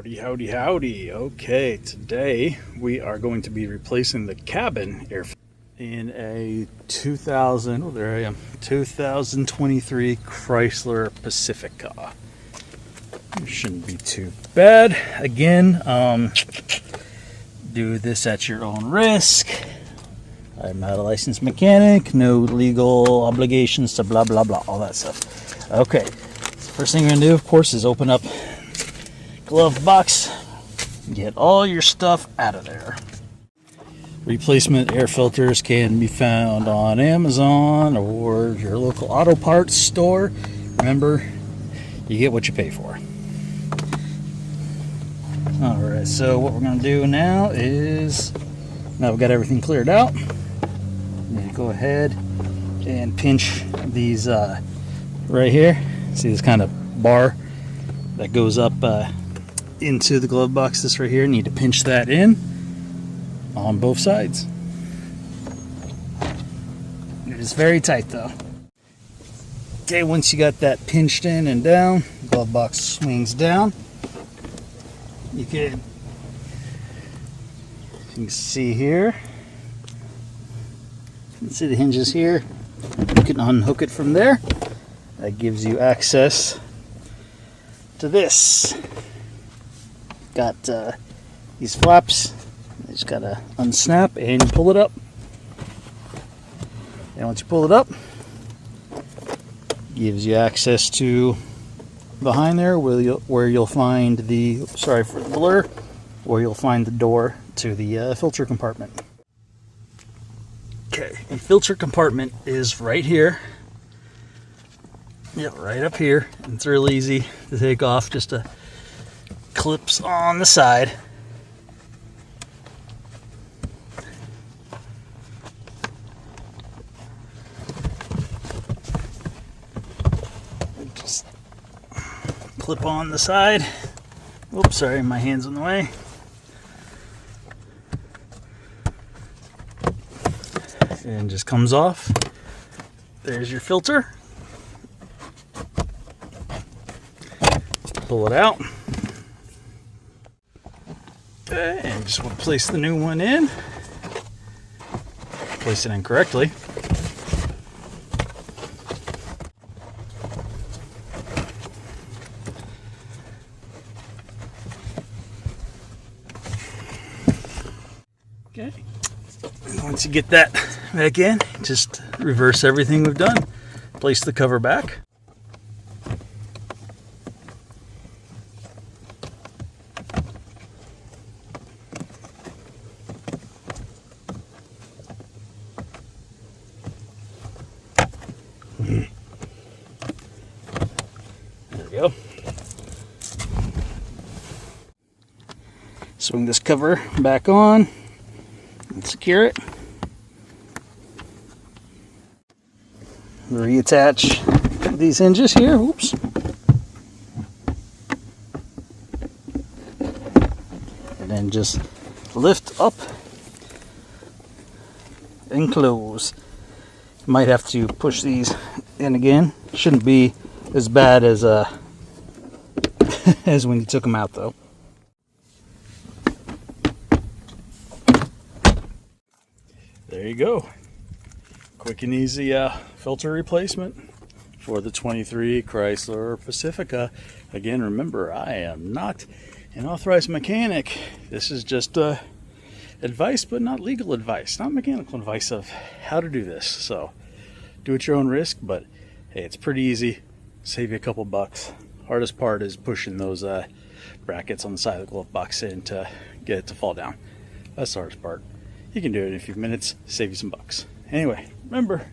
Howdy, howdy, howdy. Okay, today we are going to be replacing the cabin air in a 2023 Chrysler Pacifica. Shouldn't be too bad. Again, do this at your own risk. I'm not a licensed mechanic, no legal obligations to blah blah blah, all that stuff. Okay, first thing we're gonna do, of course, is open up glove box, get all your stuff out of there. Replacement air filters can be found on Amazon or your local auto parts store. Remember, you get what you pay for. Alright, so what we're going to do now is, now we've got everything cleared out, I'm going to go ahead and pinch these right here. See this kind of bar that goes up into the glove box, this right here. Need to pinch that in on both sides. It is very tight though. Okay, once you got that pinched in and down, glove box swings down. You can see here, you can see the hinges here. You can unhook it from there. That gives you access to this. Got these flaps. You just gotta unsnap and pull it up. And once you pull it up, gives you access to behind there where you'll find the, sorry for the blur, where you'll find the door to the filter compartment. Okay, the filter compartment is right here. Yep, right up here. It's real easy to take off, just a clips on the side. Just clip on the side. Oops, sorry, my hand's in the way. And just comes off. There's your filter. Pull it out. Okay, and just want to place the new one in. Place it in correctly. Okay, and once you get that back in, just reverse everything we've done. Place the cover back. There we go. Swing this cover back on and secure it. Reattach these hinges here. Oops. And then just lift up and close. You might have to push these in again. Shouldn't be as bad as as when you took them out though. There you go. Quick and easy filter replacement for the 23 Chrysler Pacifica. Again, remember, I am not an authorized mechanic. This is just advice, but not legal advice, not mechanical advice of how to do this. So do at your own risk, but hey, it's pretty easy. Save you a couple bucks. Hardest part is pushing those brackets on the side of the glove box in to get it to fall down. That's the hardest part. You can do it in a few minutes, save you some bucks. Anyway, remember,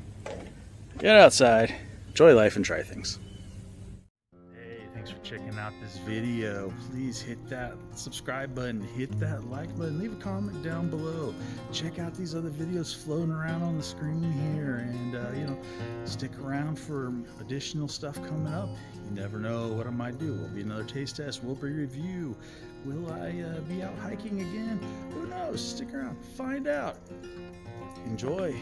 get outside, enjoy life, and try things. Hey, thanks for checking out this video. Please hit that subscribe button, hit that like button, leave a comment down below. Check out these other videos floating around on the screen here, and you know, stick around for additional stuff coming up. You never know what I might do. Will be another taste test, will be a review. Will I be out hiking again? Who knows? Stick around, find out. Enjoy.